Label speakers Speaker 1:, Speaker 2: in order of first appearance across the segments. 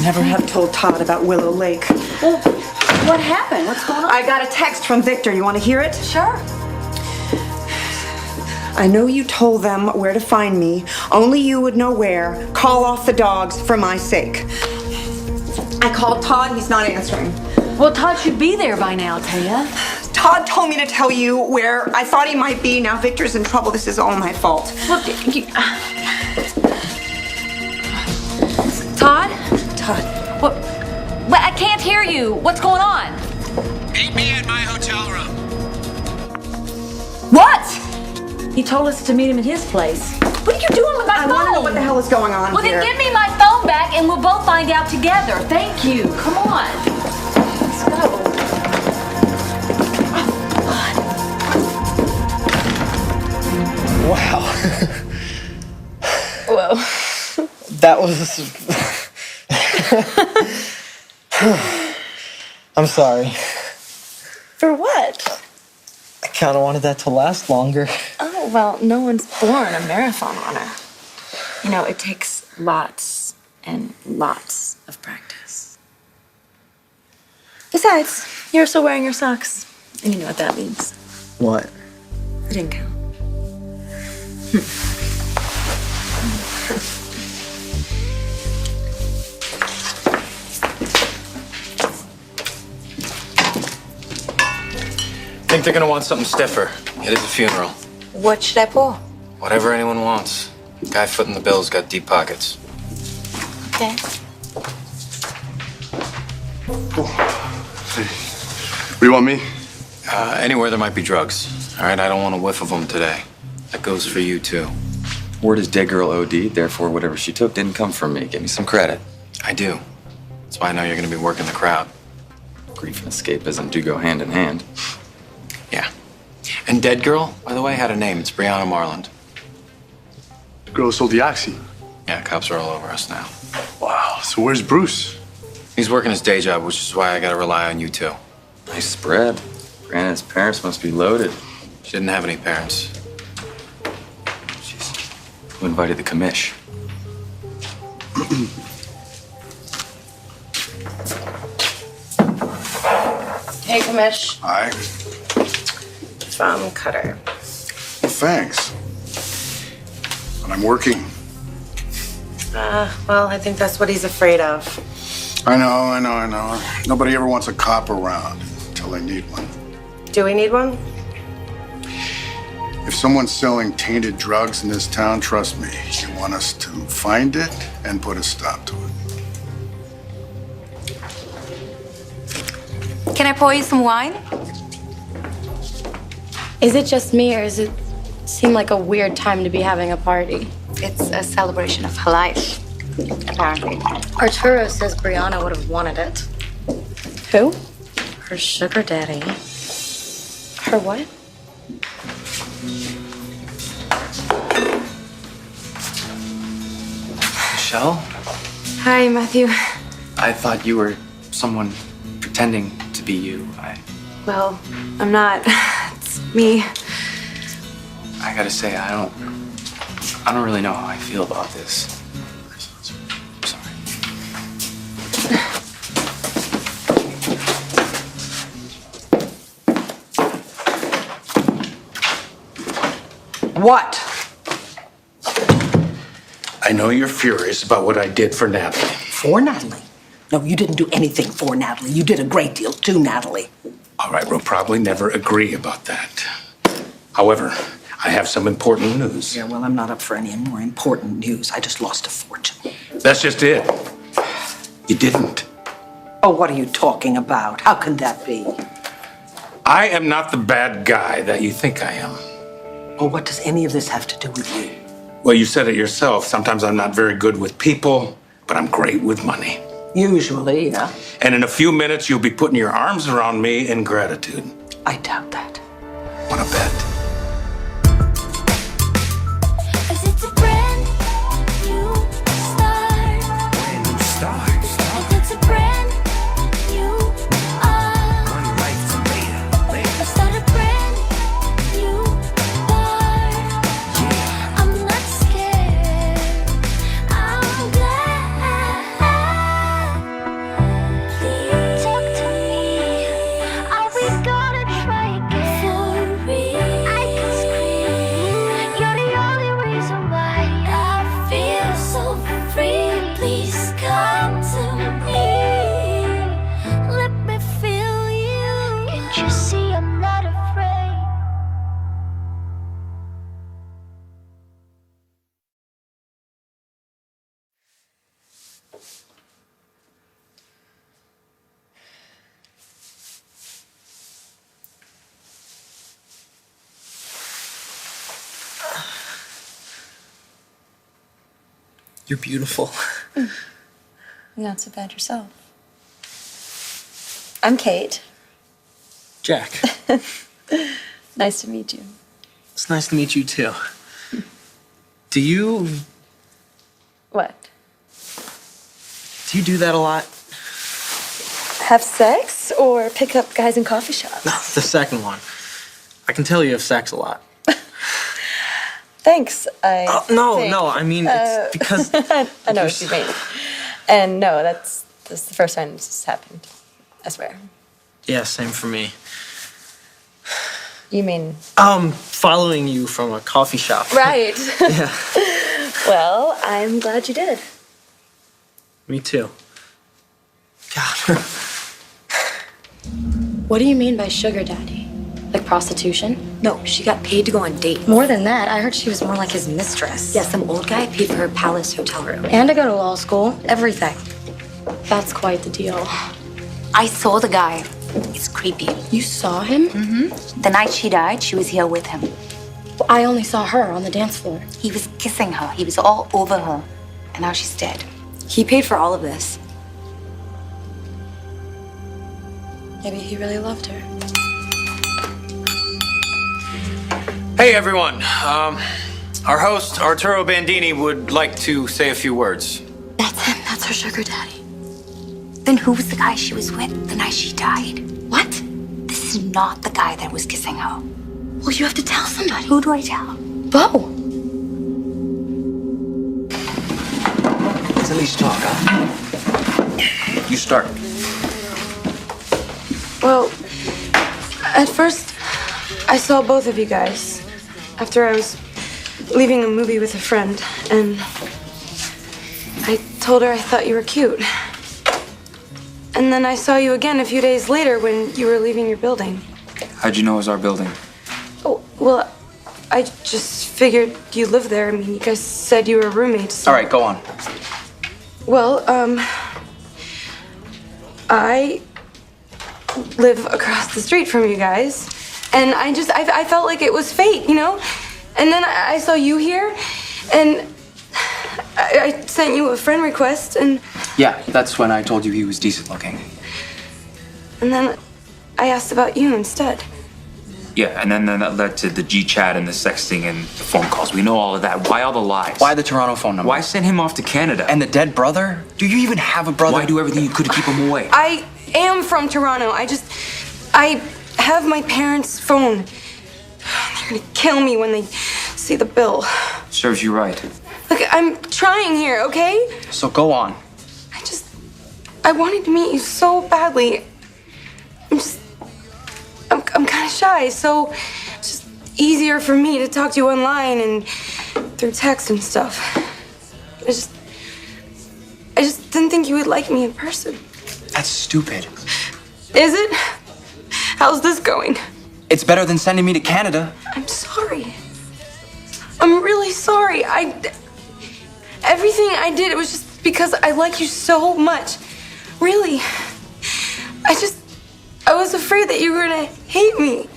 Speaker 1: never have told Todd about Willow Lake.
Speaker 2: Well, what happened? What's going on?
Speaker 1: I got a text from Victor. You want to hear it?
Speaker 2: Sure.
Speaker 1: I know you told them where to find me. Only you would know where. Call off the dogs for my sake. I called Todd. He's not answering.
Speaker 2: Well, Todd should be there by now, Taya.
Speaker 1: Todd told me to tell you where I thought he might be. Now Victor's in trouble. This is all my fault.
Speaker 2: Look, Todd?
Speaker 1: Todd.
Speaker 2: What? But I can't hear you. What's going on?
Speaker 3: Meet me at my hotel room.
Speaker 2: What? He told us to meet him at his place. What are you doing with my phone?
Speaker 1: I want to know what the hell is going on
Speaker 2: Well,
Speaker 1: here.
Speaker 2: then give me my phone back and we'll both find out together. Thank you. Come on. Let's go.
Speaker 4: Wow.
Speaker 2: Whoa.
Speaker 4: That was... I'm sorry.
Speaker 5: For what?
Speaker 4: I kind of wanted that to last longer.
Speaker 5: Oh, well, no one's born a marathon runner. You know, it takes lots and lots of practice. Besides, you're still wearing your socks. And you know what that means.
Speaker 4: What?
Speaker 5: It didn't count.
Speaker 3: I think they're gonna want something stiffer. It is a funeral.
Speaker 5: What should I pull?
Speaker 3: Whatever anyone wants. Guy footing the bill's got deep pockets.
Speaker 5: Okay.
Speaker 6: Where do you want me?
Speaker 3: Anywhere there might be drugs. All right, I don't want a whiff of them today. That goes for you, too.
Speaker 7: Word is dead girl OD'd, therefore whatever she took didn't come from me. Give me some credit.
Speaker 3: I do. That's why I know you're gonna be working the crowd.
Speaker 7: Grief and escapism do go hand in hand.
Speaker 3: Yeah. And Dead Girl, by the way, had a name. It's Brianna Marland.
Speaker 6: The girl who sold the oxy.
Speaker 3: Yeah, cops are all over us now.
Speaker 6: Wow. So where's Bruce?
Speaker 3: He's working his day job, which is why I gotta rely on you two.
Speaker 7: Nice spread. Granted, his parents must be loaded.
Speaker 3: She didn't have any parents.
Speaker 7: Jeez. Who invited the commish?
Speaker 5: Hey, Kamish.
Speaker 6: Hi.
Speaker 5: From Cutter.
Speaker 6: Well, thanks. But I'm working.
Speaker 5: Well, I think that's what he's afraid of.
Speaker 6: I know. Nobody ever wants a cop around until they need one.
Speaker 5: Do we need one?
Speaker 6: If someone's selling tainted drugs in this town, trust me, you want us to find it and put a stop to it.
Speaker 8: Can I pour you some wine?
Speaker 5: Is it just me, or does it seem like a weird time to be having a party?
Speaker 8: It's a celebration of her life, apparently.
Speaker 5: Arturo says Brianna would have wanted it. Who? Her sugar daddy. Her what?
Speaker 3: Michelle?
Speaker 5: Hi, Matthew.
Speaker 3: I thought you were someone pretending to be you.
Speaker 5: Well, I'm not. It's me.
Speaker 3: I gotta say, I don't really know how I feel about this. Sorry.
Speaker 1: What?
Speaker 9: I know you're furious about what I did for Natalie.
Speaker 10: For Natalie? No, you didn't do anything for Natalie. You did a great deal to Natalie.
Speaker 9: All right, we'll probably never agree about that. However, I have some important news.
Speaker 10: Yeah, well, I'm not up for any more important news. I just lost a fortune.
Speaker 9: That's just it. You didn't.
Speaker 10: Oh, what are you talking about? How can that be?
Speaker 9: I am not the bad guy that you think I am.
Speaker 10: Well, what does any of this have to do with you?
Speaker 9: Well, you said it yourself. Sometimes I'm not very good with people, but I'm great with money.
Speaker 10: Usually, yeah.
Speaker 9: And in a few minutes, you'll be putting your arms around me in gratitude.
Speaker 10: I doubt that.
Speaker 9: Want to bet?
Speaker 4: You're beautiful.
Speaker 5: Not so bad yourself. I'm Kate.
Speaker 4: Jack.
Speaker 5: Nice to meet you.
Speaker 4: It's nice to meet you too. Do you
Speaker 5: What?
Speaker 4: do that a lot?
Speaker 5: Have sex or pick up guys in coffee shops?
Speaker 4: No, the second one. I can tell you have sex a lot.
Speaker 5: Thanks, I
Speaker 4: No,
Speaker 5: think.
Speaker 4: I mean, it's because...
Speaker 5: I know what you mean. And no, that's the first time this has happened. I swear.
Speaker 4: Yeah, same for me.
Speaker 5: You mean?
Speaker 4: Following you from a coffee shop.
Speaker 5: Right.
Speaker 4: Yeah,
Speaker 5: Well, I'm glad you did.
Speaker 4: me too. God.
Speaker 11: What do you mean by sugar daddy? Like prostitution?
Speaker 8: No, she got paid to go on dates.
Speaker 11: More than that, I heard she was more like his mistress.
Speaker 8: Yeah, some old guy paid for her palace hotel room.
Speaker 11: And to go to law school, everything. That's quite the deal.
Speaker 8: I saw the guy. He's creepy.
Speaker 11: You saw him?
Speaker 8: Mm-hmm. The night she died, she was here with him.
Speaker 11: Well, I only saw her on the dance floor.
Speaker 8: He was kissing her. He was all over her. And now she's dead. He paid for all of this.
Speaker 11: Maybe he really loved her.
Speaker 12: Hey everyone, our host Arturo Bandini would like to say a few words.
Speaker 11: That's him. That's her sugar daddy.
Speaker 8: Then who was the guy she was with the night she died?
Speaker 11: What?
Speaker 8: This is not the guy that was kissing her.
Speaker 11: Well, you have to tell somebody.
Speaker 8: Who do I tell?
Speaker 11: Bo.
Speaker 12: Let's at least talk, huh? You start.
Speaker 13: Well, at first, I saw both of you guys after I was leaving a movie with a friend, and I told her I thought you were cute. And then I saw you again a few days later when you were leaving your building.
Speaker 3: How'd you know it was our building?
Speaker 13: Oh, well, I just figured you lived there. I mean, you guys said you were roommates.
Speaker 3: All right, go on.
Speaker 13: Well, I live across the street from you guys, and I felt like it was fate, you know? And then I saw you here, and I sent you a friend request, and
Speaker 3: Yeah, that's when I told you he was decent looking.
Speaker 13: then I asked about you instead.
Speaker 7: Yeah, and then that led to the G-chat and the sexting and the phone calls. We know all of that. Why all the lies?
Speaker 3: Why the Toronto phone number?
Speaker 7: Why send him off to Canada?
Speaker 3: And the dead brother? Do you even have a brother?
Speaker 7: Why do everything you could to keep him away?
Speaker 13: I am from Toronto. I have my parents' phone. They're gonna kill me when they see the bill.
Speaker 7: Serves you right.
Speaker 13: Look, I'm trying here, okay?
Speaker 3: So go on.
Speaker 13: I wanted to meet you so badly. I'm kind of shy, so it's just easier for me to talk to you online and through text and stuff. I just didn't think you would like me in person.
Speaker 3: That's stupid.
Speaker 13: Is it? How's this going?
Speaker 3: It's better than sending me to Canada.
Speaker 13: I'm sorry. I'm really sorry. Everything I did, it was just because I like you so much. Really. I was afraid that you were gonna hate me.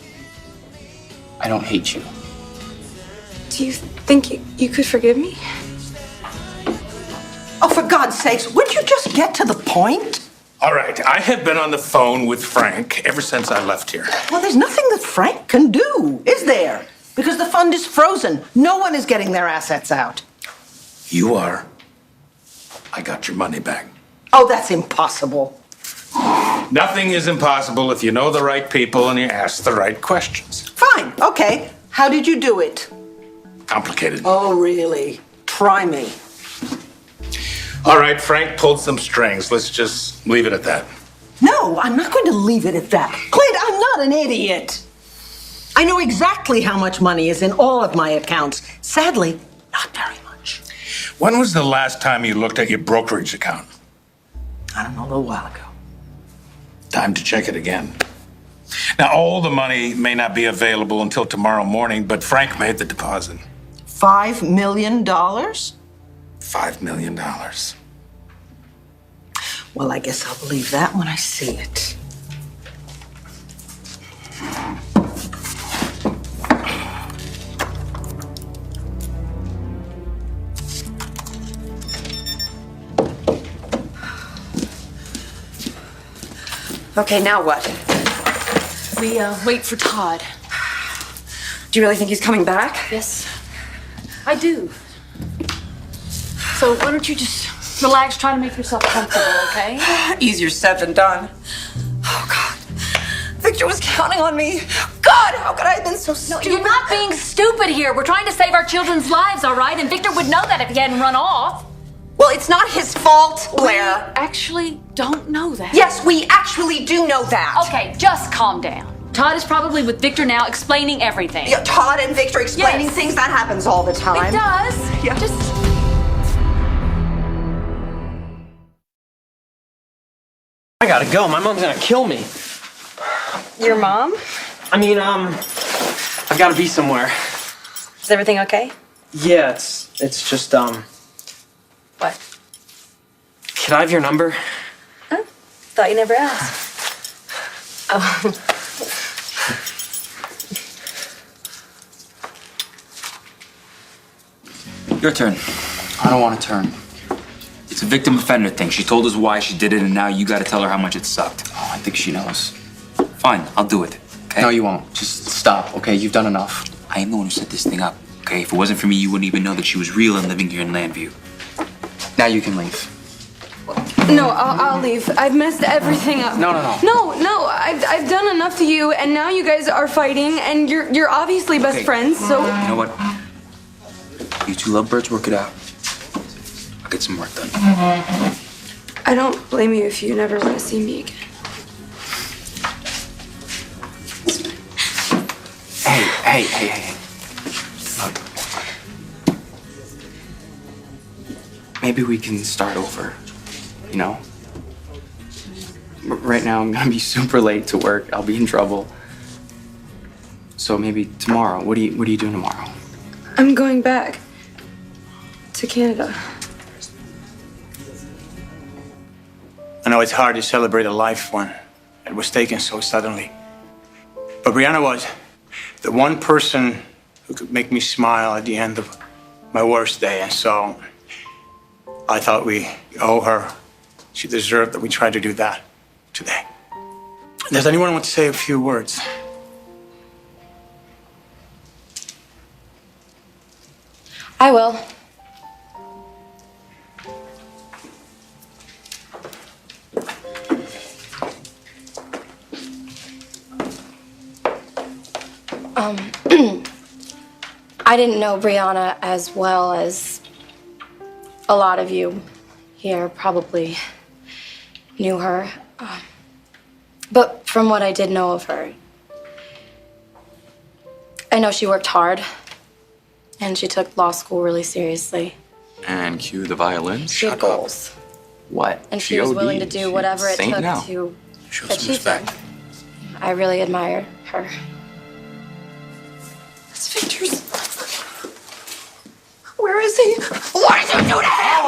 Speaker 3: I don't hate you.
Speaker 13: Do you think you could forgive me?
Speaker 10: Oh, for God's sakes, would you just get to the point?
Speaker 9: All right, I have been on the phone with Frank ever since I left here.
Speaker 10: Well, there's nothing that Frank can do, is there? Because the fund is frozen. No one is getting their assets out.
Speaker 9: You are. I got your money back.
Speaker 10: Oh, that's impossible.
Speaker 9: Nothing is impossible if you know the right people and you ask the right questions.
Speaker 10: Fine, okay. How did you do it?
Speaker 9: Complicated.
Speaker 10: Oh, really? Try me.
Speaker 9: All right, Frank pulled some strings. Let's just leave it at that.
Speaker 10: No, I'm not going to leave it at that. Clint, I'm not an idiot. I know exactly how much money is in all of my accounts. Sadly, not very much.
Speaker 9: When was the last time you looked at your brokerage account?
Speaker 10: I don't know, a little while ago.
Speaker 9: Time to check it again. Now, all the money may not be available until tomorrow morning, but Frank made the deposit.
Speaker 10: $5 million?
Speaker 9: $5 million.
Speaker 10: Well, I guess I'll believe that when I see it.
Speaker 1: Okay, now what?
Speaker 2: We wait for Todd.
Speaker 1: Do you really think he's coming back?
Speaker 2: Yes, I do. So why don't you just relax, try to make yourself comfortable, okay?
Speaker 1: Easier said than done. Oh, God. Victor was counting on me. God, how could I have been so stupid?
Speaker 2: You're not being stupid here. We're trying to save our children's lives, all right? And Victor would know that if he hadn't run off.
Speaker 1: Well, it's not his fault, Blair.
Speaker 2: We actually don't know that.
Speaker 1: Yes, we actually do know that.
Speaker 2: Okay, just calm down. Todd is probably with Victor now, explaining everything.
Speaker 1: Yeah, Todd and Victor explaining
Speaker 2: Yes.
Speaker 1: things, that happens all the time.
Speaker 2: It does.
Speaker 1: Yeah.
Speaker 2: Just...
Speaker 4: I gotta go. My mom's gonna kill me.
Speaker 13: Your mom?
Speaker 4: I mean, I've gotta be somewhere.
Speaker 13: Is everything okay?
Speaker 4: Yeah, it's just,
Speaker 13: What?
Speaker 4: Can I have your number?
Speaker 13: Huh? Thought you never asked. Oh.
Speaker 7: Your turn.
Speaker 3: I don't want to turn.
Speaker 7: It's a victim offender thing. She told us why she did it, and now you gotta tell her how much it sucked.
Speaker 3: Oh, I think she knows.
Speaker 7: Fine, I'll do it. Okay?
Speaker 3: No, you won't. Just stop, okay? You've done enough.
Speaker 7: I am the one who set this thing up. Okay? If it wasn't for me, you wouldn't even know that she was real and living here in Landview.
Speaker 3: Now you can leave.
Speaker 13: No, I'll leave. I've messed everything up.
Speaker 3: No.
Speaker 13: No, I've done enough to you, and now you guys are fighting, and you're obviously best
Speaker 7: Okay.
Speaker 13: friends, so...
Speaker 7: You know what? You two lovebirds, work it out. I'll get some work done.
Speaker 13: I don't blame you if you never want to see me again.
Speaker 3: Hey. Look. Maybe we can start over, you know? Right now, I'm gonna be super late to work. I'll be in trouble. So maybe tomorrow. What are you doing tomorrow?
Speaker 13: I'm going back to Canada.
Speaker 14: I know it's hard to celebrate a life when it was taken so suddenly. But Brianna was the one person who could make me smile at the end of my worst day. And so I thought we owe her. She deserved that we tried to do that today. Does anyone want to say a few words?
Speaker 11: I will. I didn't know Brianna as well as a lot of you here probably knew her. But from what I did know of her, I know she worked hard and she took law school really seriously.
Speaker 15: And cue the violin.
Speaker 11: She had goals.
Speaker 15: What?
Speaker 11: And she was willing to do whatever it took
Speaker 15: now.
Speaker 11: to
Speaker 15: Show some
Speaker 11: achieve them.
Speaker 15: respect.
Speaker 11: I really admire her.
Speaker 1: It's Victor's. Where is he? What did you do to him?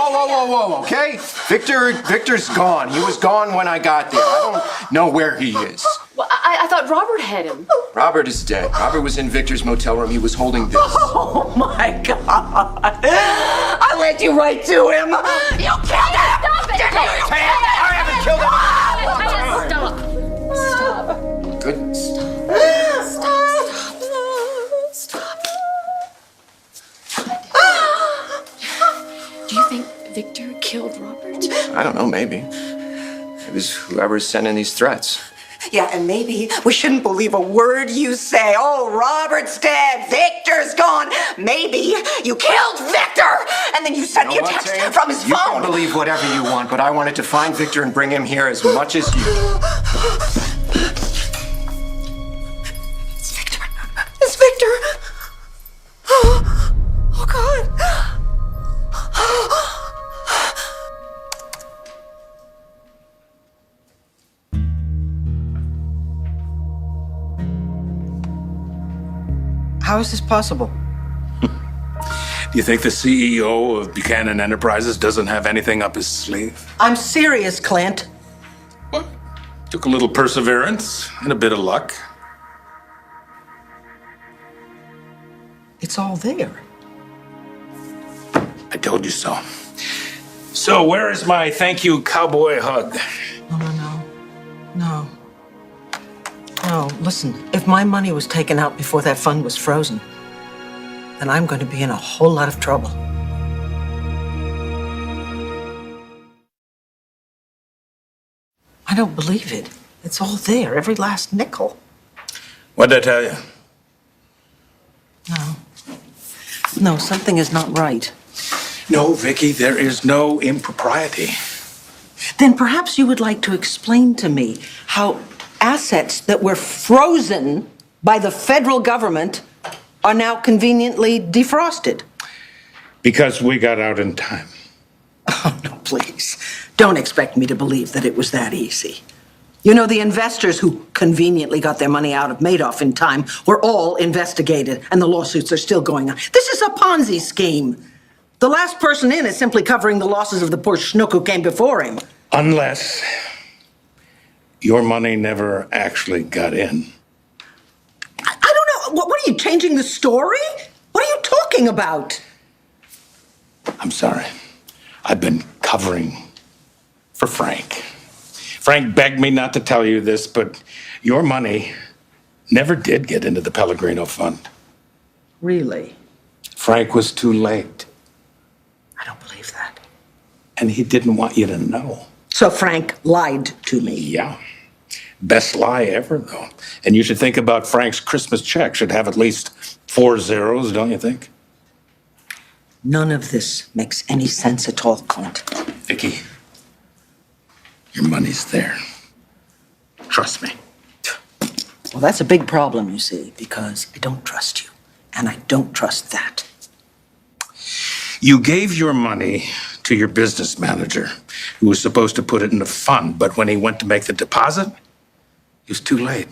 Speaker 16: Whoa, okay? Victor's gone. He was gone when I got there. I don't know where he is.
Speaker 2: Well, I thought Robert had him.
Speaker 16: Robert is dead. Robert was in Victor's motel room. He was holding this.
Speaker 10: Oh, my God. I led you right to him. You killed him.
Speaker 2: Stop it!
Speaker 16: I haven't killed him.
Speaker 2: Stop!
Speaker 16: Goodness.
Speaker 2: Do you think Victor killed Robert?
Speaker 16: I don't know, maybe. It was whoever's sending these threats.
Speaker 1: Yeah, and maybe we shouldn't believe a word you say. Oh, Robert's dead. Victor's gone. Maybe you killed Victor, and then you sent me a text from his
Speaker 16: You
Speaker 1: phone.
Speaker 16: can believe whatever you want, but I wanted to find Victor and bring him here as much as you.
Speaker 1: It's Victor. It's Victor. Oh God.
Speaker 10: How is this possible?
Speaker 9: Do you think the CEO of Buchanan Enterprises doesn't have anything up his sleeve?
Speaker 10: I'm serious, Clint.
Speaker 9: Took a little perseverance and a bit of luck.
Speaker 10: It's all there.
Speaker 9: I told you so. So where is my thank you cowboy hug?
Speaker 10: No. No, listen, if my money was taken out before that fund was frozen, then I'm going to be in a whole lot of trouble. I don't believe it. It's all there, every last nickel.
Speaker 9: What'd I tell you?
Speaker 10: No, something is not right.
Speaker 9: No, Vicky, there is no impropriety.
Speaker 10: Then perhaps you would like to explain to me how assets that were frozen by the federal government are now conveniently defrosted.
Speaker 9: Because we got out in time.
Speaker 10: Oh, no, please. Don't expect me to believe that it was that easy. You know, the investors who conveniently got their money out of Madoff in time were all investigated, and the lawsuits are still going on. This is a Ponzi scheme. The last person in is simply covering the losses of the poor schnook who came before him.
Speaker 9: Unless your money never actually got in.
Speaker 10: I don't know. What are you, changing the story? What are you talking about?
Speaker 9: I'm sorry. I've been covering for Frank. Frank begged me not to tell you this, but your money never did get into the Pellegrino Fund.
Speaker 10: Really?
Speaker 9: Frank was too late.
Speaker 10: I don't believe that.
Speaker 9: And he didn't want you to know.
Speaker 10: So Frank lied to me.
Speaker 9: Yeah. Best lie ever, though. And you should think about Frank's Christmas check. Should have at least 4 zeros, don't you think?
Speaker 10: None of this makes any sense at all, Clint.
Speaker 9: Vicky, your money's there. Trust me.
Speaker 10: Well, that's a big problem, you see, because I don't trust you. And I don't trust that.
Speaker 9: You gave your money to your business manager, who was supposed to put it in a fund, but when he went to make the deposit, it was too late.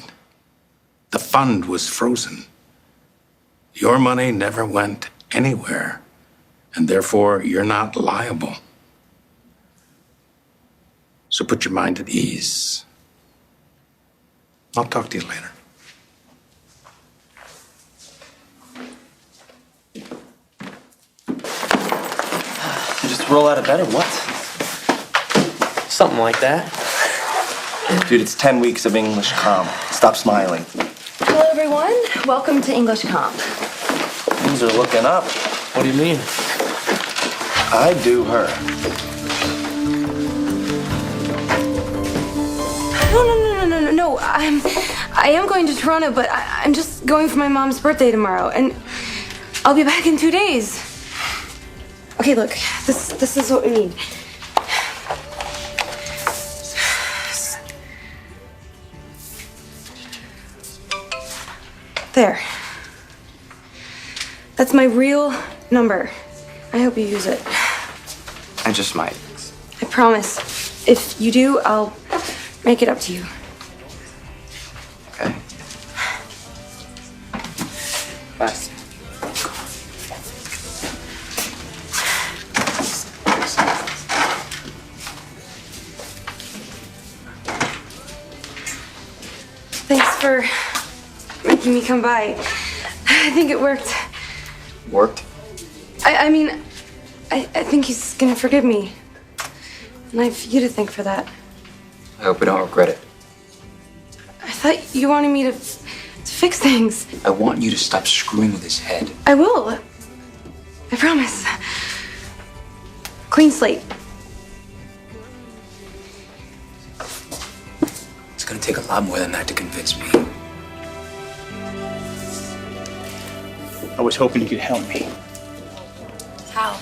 Speaker 9: The fund was frozen. Your money never went anywhere, and therefore you're not liable. So put your mind at ease. I'll talk to you later.
Speaker 4: You just roll out of bed or what? Something like that. Dude, it's 10 weeks of English comp. Stop smiling.
Speaker 11: Hello, everyone. Welcome to English Comp.
Speaker 4: Things are looking up. What do you mean? I do her.
Speaker 13: No. I am going to Toronto, but I'm just going for my mom's birthday tomorrow, and I'll be back in 2 days. Okay, look, this is what we need. There. That's my real number. I hope you use it.
Speaker 3: I just might.
Speaker 13: I promise. If you do, I'll make it up to you.
Speaker 3: Okay. Bye.
Speaker 13: Thanks for making me come by. I think it worked.
Speaker 3: Worked?
Speaker 13: I mean, I think he's gonna forgive me. And I have you to thank for that.
Speaker 3: I hope we don't regret it.
Speaker 13: I thought you wanted me to fix things.
Speaker 3: I want you to stop screwing with his head.
Speaker 13: I will. I promise. Clean slate.
Speaker 3: It's gonna take a lot more than that to convince me.
Speaker 14: I was hoping you could help me.
Speaker 11: How?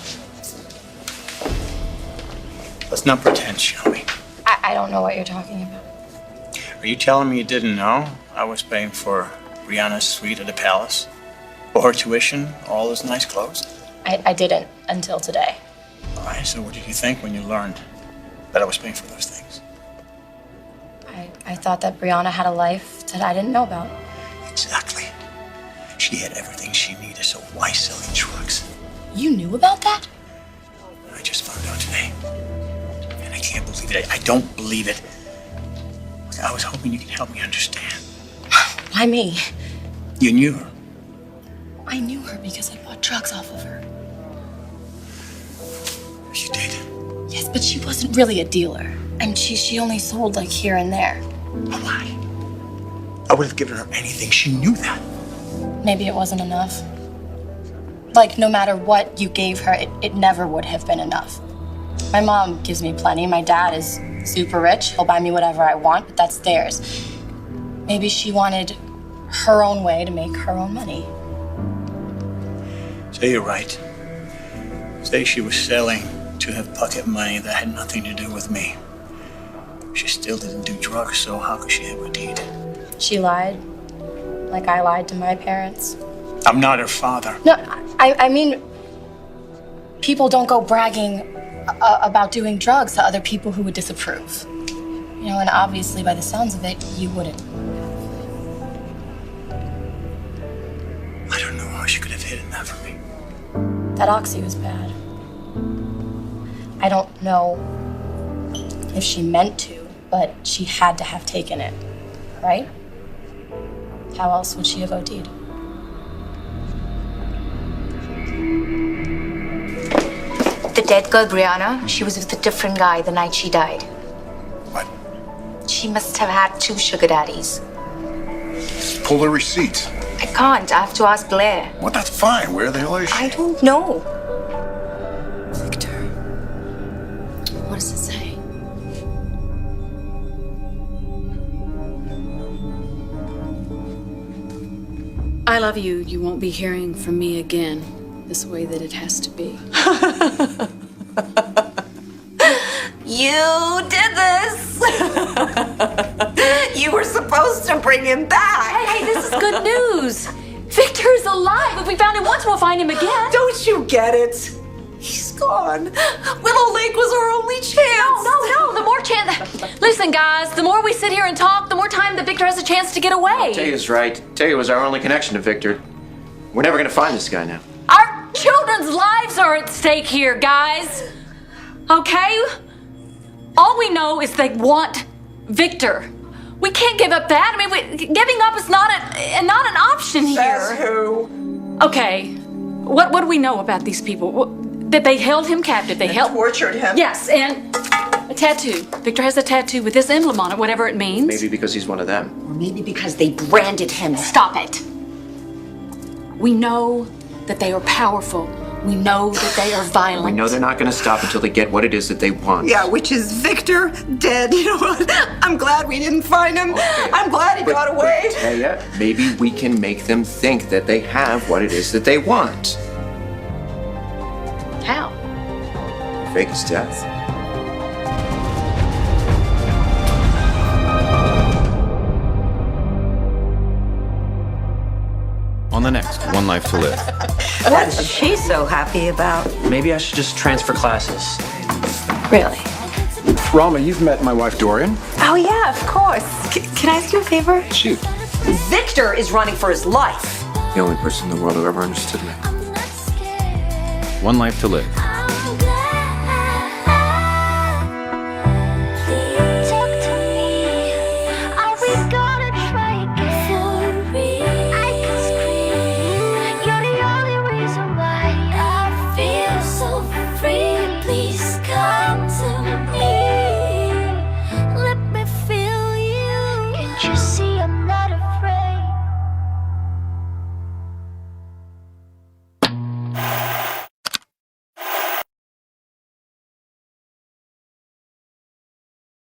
Speaker 14: Let's not pretend, shall we?
Speaker 11: I don't know what you're talking about.
Speaker 14: Are you telling me you didn't know I was paying for Rihanna's suite at the palace? For her tuition, all those nice clothes?
Speaker 11: I didn't until today.
Speaker 14: All right, so what did you think when you learned that I was paying for those things?
Speaker 11: I thought that Brianna had a life that I didn't know about.
Speaker 14: Exactly. She had everything she needed, so why selling drugs?
Speaker 11: You knew about that?
Speaker 14: I just found out today. And I can't believe it. I don't believe it. I was hoping you could help me understand.
Speaker 11: Why me?
Speaker 14: You knew her.
Speaker 11: I knew her because I bought drugs off of her.
Speaker 14: You did?
Speaker 11: Yes, but she wasn't really a dealer. And she only sold like here and there.
Speaker 14: Why? I would have given her anything. She knew that.
Speaker 11: Maybe it wasn't enough. Like, no matter what you gave her, it never would have been enough. My mom gives me plenty. My dad is super rich. He'll buy me whatever I want, but that's theirs. Maybe she wanted her own way to make her own money.
Speaker 14: Say you're right. Say she was selling to have pocket money that had nothing to do with me. She still didn't do drugs, so how could she have OD'd?
Speaker 11: She lied, like I lied to my parents.
Speaker 14: I'm not her father.
Speaker 11: No, I mean, people don't go bragging about doing drugs to other people who would disapprove. You know, and obviously, by the sounds of it, you wouldn't.
Speaker 14: I don't know how she could have hidden that from me.
Speaker 11: That oxy was bad. I don't know if she meant to, but she had to have taken it, right? How else would she have OD'd?
Speaker 8: The dead girl, Brianna, she was with a different guy the night she died.
Speaker 6: What?
Speaker 8: She must have had 2 sugar daddies.
Speaker 6: Pull the receipts.
Speaker 8: I can't. I have to ask Blair.
Speaker 6: Well, that's fine. Where the hell is she?
Speaker 8: I don't know.
Speaker 2: Victor. What does it say? I love you. You won't be hearing from me again this way that it has to be.
Speaker 1: You did this! You were supposed to bring him back!
Speaker 2: Hey, this is good news! Victor is alive! If we found him once, we'll find him again!
Speaker 1: Don't you get it? He's gone. Willow Lake was our only chance!
Speaker 2: No, the more chance... Listen, guys, the more we sit here and talk, the more time that Victor has a chance to get away.
Speaker 16: Taya's right. Taya was our only connection to Victor. We're never gonna find this guy now.
Speaker 2: Our children's lives are at stake here, guys! Okay? All we know is they want Victor. We can't give up that. I mean, giving up is not an option here.
Speaker 1: Says who?
Speaker 2: Okay, what do we know about these people? That they held him captive. They
Speaker 1: tortured him.
Speaker 2: Yes, and a tattoo. Victor has a tattoo with this emblem on it, whatever it means.
Speaker 16: Maybe because he's one of them.
Speaker 1: Or maybe because they branded him. Stop it.
Speaker 2: We know that they are powerful. We know that they are violent.
Speaker 16: We know they're not gonna stop until they get what it is that they want.
Speaker 1: Yeah, which is Victor dead. You know what? I'm glad we didn't find him. Okay. I'm glad he got away.
Speaker 16: But Taya, maybe we can make them think that they have what it is that they want.
Speaker 2: How?
Speaker 16: Fake his death.
Speaker 17: On the next One Life to Live.
Speaker 8: What's she so happy about?
Speaker 4: Maybe I should just transfer classes.
Speaker 8: Really?
Speaker 17: Rama, you've met my wife, Dorian.
Speaker 8: Oh, yeah, of course. Can I ask you a favor?
Speaker 17: Shoot.
Speaker 1: Victor is running for his life.
Speaker 15: The only person in the world who ever understood me.
Speaker 17: One Life to Live.